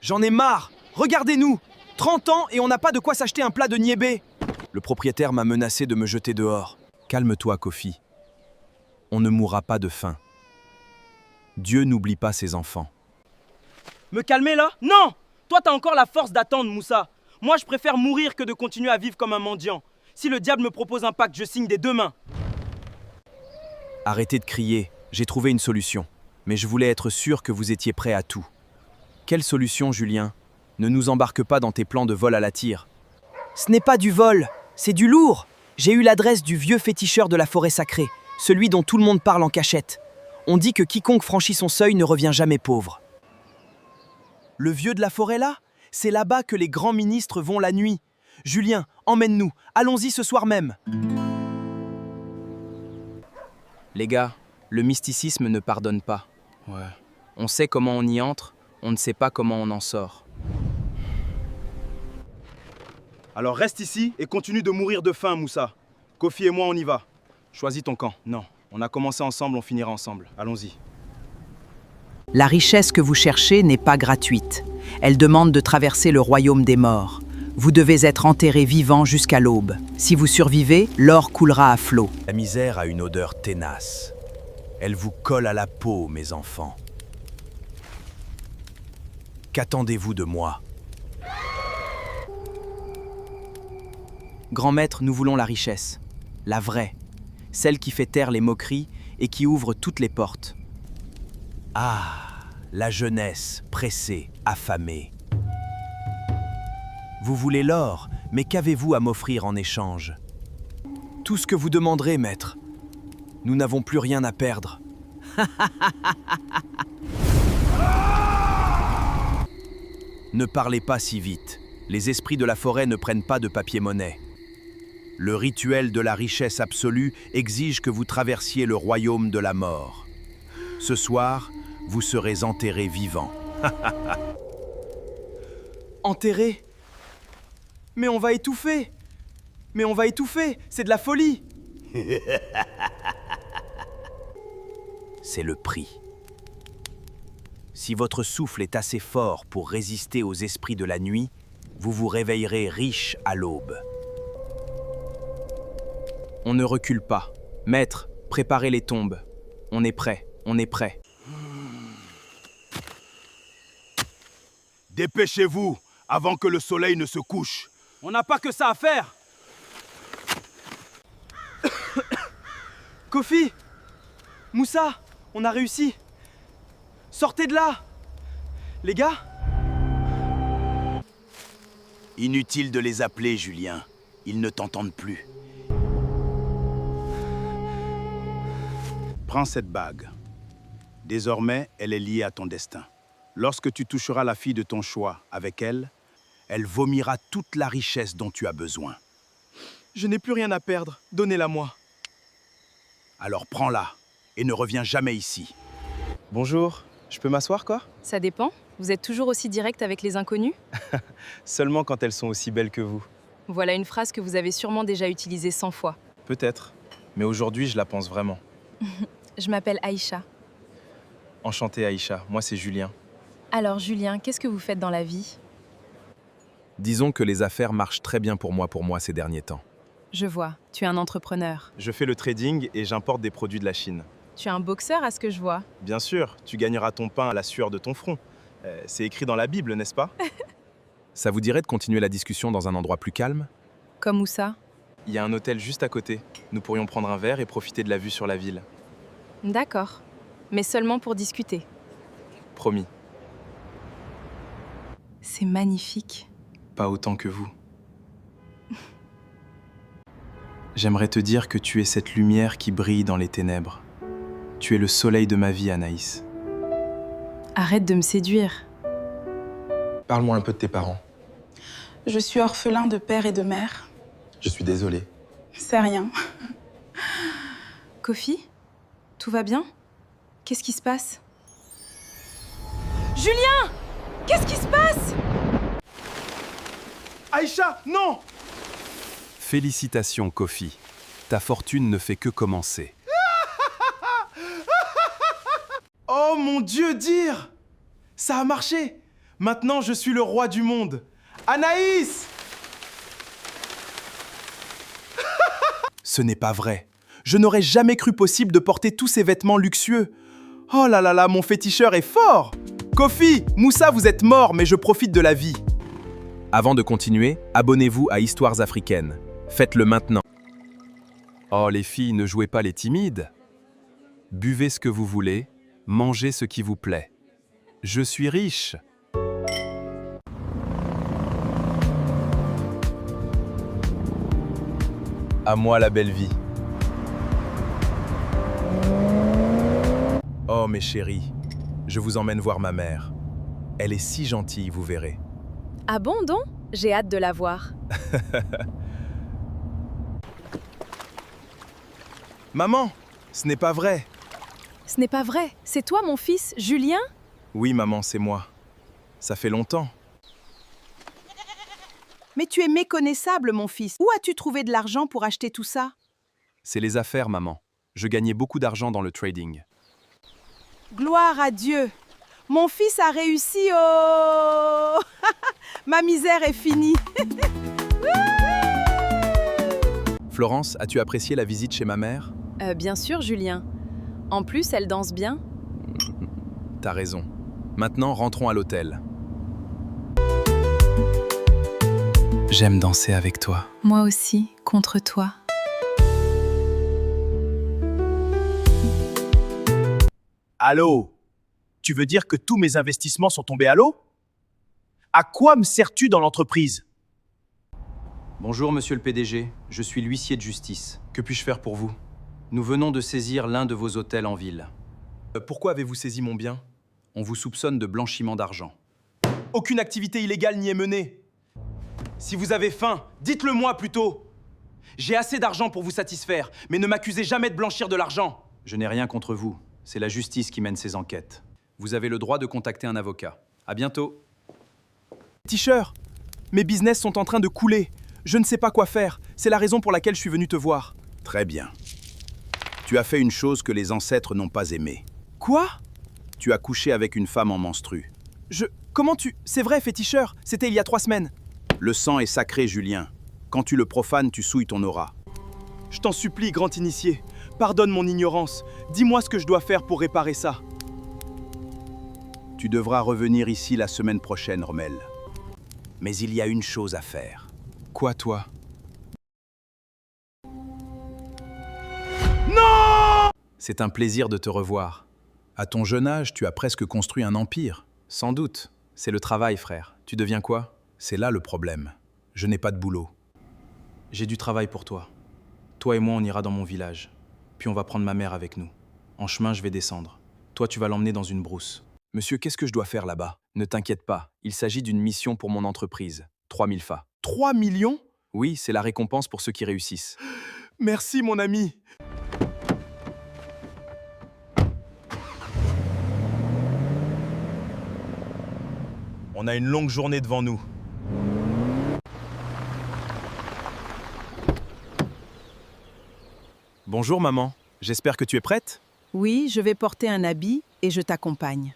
J'en ai marre! Regardez-nous! 30 ans et on n'a pas de quoi s'acheter un plat de niébé! Le propriétaire m'a menacé de me jeter dehors. Calme-toi, Kofi. On ne mourra pas de faim. Dieu n'oublie pas ses enfants. Me calmer là? Non! Toi t'as encore la force d'attendre, Moussa. Moi je préfère mourir que de continuer à vivre comme un mendiant. Si le diable me propose un pacte, je signe des deux mains. Arrêtez de crier, j'ai trouvé une solution. Mais je voulais être sûr que vous étiez prêt à tout. Quelle solution, Julien? Ne nous embarque pas dans tes plans de vol à la tire. Ce n'est pas du vol, c'est du lourd. J'ai eu l'adresse du vieux féticheur de la forêt sacrée, celui dont tout le monde parle en cachette. On dit que quiconque franchit son seuil ne revient jamais pauvre. Le vieux de la forêt là? C'est là-bas que les grands ministres vont la nuit. Julien, emmène-nous, allons-y ce soir même. Les gars, le mysticisme ne pardonne pas. Ouais. On sait comment on y entre, on ne sait pas comment on en sort. Alors reste ici et continue de mourir de faim, Moussa. Kofi et moi on y va. Choisis ton camp. Non, on a commencé ensemble, on finira ensemble. Allons-y. La richesse que vous cherchez n'est pas gratuite. Elle demande de traverser le royaume des morts. Vous devez être enterré vivant jusqu'à l'aube. Si vous survivez, l'or coulera à flot. La misère a une odeur tenace. Elle vous colle à la peau, mes enfants. Qu'attendez-vous de moi? Grand maître, nous voulons la richesse. La vraie. Celle qui fait taire les moqueries et qui ouvre toutes les portes. Ah, la jeunesse, pressée, affamée. Vous voulez l'or, mais qu'avez-vous à m'offrir en échange? Tout ce que vous demanderez, maître. Nous n'avons plus rien à perdre. Ne parlez pas si vite. Les esprits de la forêt ne prennent pas de papier-monnaie. Le rituel de la richesse absolue exige que vous traversiez le royaume de la mort. Ce soir, vous serez enterré vivant. Enterré? Mais on va étouffer! Mais on va étouffer! C'est de la folie! C'est le prix. Si votre souffle est assez fort pour résister aux esprits de la nuit, vous vous réveillerez riche à l'aube. On ne recule pas. Maître, préparez les tombes. On est prêt, on est prêt. Dépêchez-vous, avant que le soleil ne se couche. On n'a pas que ça à faire! Kofi! Moussa! On a réussi! Sortez de là! Les gars? Inutile de les appeler, Julien. Ils ne t'entendent plus. Prends cette bague. Désormais, elle est liée à ton destin. Lorsque tu toucheras la fille de ton choix avec elle, elle vomira toute la richesse dont tu as besoin. Je n'ai plus rien à perdre. Donnez-la-moi. Alors prends-la et ne reviens jamais ici. Bonjour, je peux m'asseoir quoi? Ça dépend. Vous êtes toujours aussi direct avec les inconnus? Seulement quand elles sont aussi belles que vous. Voilà une phrase que vous avez sûrement déjà utilisée 100 fois. Peut-être, mais aujourd'hui je la pense vraiment. Je m'appelle Aïcha. Enchanté Aïcha, moi c'est Julien. Alors Julien, qu'est-ce que vous faites dans la vie? Disons que les affaires marchent très bien pour moi ces derniers temps. Je vois, tu es un entrepreneur. Je fais le trading et j'importe des produits de la Chine. Tu es un boxeur à ce que je vois. Bien sûr, tu gagneras ton pain à la sueur de ton front. C'est écrit dans la Bible, n'est-ce pas? Ça vous dirait de continuer la discussion dans un endroit plus calme? Comme où ça? Il y a un hôtel juste à côté. Nous pourrions prendre un verre et profiter de la vue sur la ville. D'accord, mais seulement pour discuter. Promis. C'est magnifique. Pas autant que vous. J'aimerais te dire que tu es cette lumière qui brille dans les ténèbres. Tu es le soleil de ma vie, Anaïs. Arrête de me séduire. Parle-moi un peu de tes parents. Je suis orphelin de père et de mère. Je suis désolé. C'est rien. Kofi? Tout va bien? Qu'est-ce qui se passe? Julien! Qu'est-ce qui se passe? Aïcha, non! Félicitations, Kofi. Ta fortune ne fait que commencer. Oh mon Dieu, dire! Ça a marché! Maintenant, je suis le roi du monde. Anaïs! Ce n'est pas vrai. Je n'aurais jamais cru possible de porter tous ces vêtements luxueux. Oh là là là, mon féticheur est fort! Kofi, Moussa, vous êtes mort, mais je profite de la vie. Avant de continuer, abonnez-vous à Histoires africaines. Faites-le maintenant. Oh les filles, ne jouez pas les timides. Buvez ce que vous voulez, mangez ce qui vous plaît. Je suis riche. À moi la belle vie. Oh mes chéris, je vous emmène voir ma mère. Elle est si gentille, vous verrez. Ah bon donc? J'ai hâte de la voir. Maman, ce n'est pas vrai. Ce n'est pas vrai. C'est toi mon fils, Julien? Oui, maman, c'est moi. Ça fait longtemps. Mais tu es méconnaissable, mon fils. Où as-tu trouvé de l'argent pour acheter tout ça? C'est les affaires, maman. Je gagnais beaucoup d'argent dans le trading. Gloire à Dieu! Mon fils a réussi, oh! Ma misère est finie. Florence, as-tu apprécié la visite chez ma mère? Bien sûr, Julien. En plus, elle danse bien. T'as raison. Maintenant, rentrons à l'hôtel. J'aime danser avec toi. Moi aussi, contre toi. Allô? Tu veux dire que tous mes investissements sont tombés à l'eau? À quoi me sers-tu dans l'entreprise? Bonjour, monsieur le PDG. Je suis l'huissier de justice. Que puis-je faire pour vous? Nous venons de saisir l'un de vos hôtels en ville. Pourquoi avez-vous saisi mon bien? On vous soupçonne de blanchiment d'argent. Aucune activité illégale n'y est menée. Si vous avez faim, dites-le moi plutôt. J'ai assez d'argent pour vous satisfaire, mais ne m'accusez jamais de blanchir de l'argent. Je n'ai rien contre vous. C'est la justice qui mène ces enquêtes. Vous avez le droit de contacter un avocat. À bientôt. T-shirt, mes business sont en train de couler. Je ne sais pas quoi faire. C'est la raison pour laquelle je suis venu te voir. Très bien. Tu as fait une chose que les ancêtres n'ont pas aimée. Quoi? Tu as couché avec une femme en menstru. Comment tu... C'est vrai, féticheur. C'était il y a 3 semaines. Le sang est sacré, Julien. Quand tu le profanes, tu souilles ton aura. Je t'en supplie, grand initié. Pardonne mon ignorance. Dis-moi ce que je dois faire pour réparer ça. Tu devras revenir ici la semaine prochaine, Rommel. Mais il y a une chose à faire. Quoi, toi? C'est un plaisir de te revoir. À ton jeune âge, tu as presque construit un empire. Sans doute. C'est le travail, frère. Tu deviens quoi? C'est là le problème. Je n'ai pas de boulot. J'ai du travail pour toi. Toi et moi, on ira dans mon village. Puis on va prendre ma mère avec nous. En chemin, je vais descendre. Toi, tu vas l'emmener dans une brousse. Monsieur, qu'est-ce que je dois faire là-bas? Ne t'inquiète pas, il s'agit d'une mission pour mon entreprise. 3000 fa. 3 millions? Oui, c'est la récompense pour ceux qui réussissent. Merci, mon ami. On a une longue journée devant nous. Bonjour maman, j'espère que tu es prête? Oui, je vais porter un habit et je t'accompagne.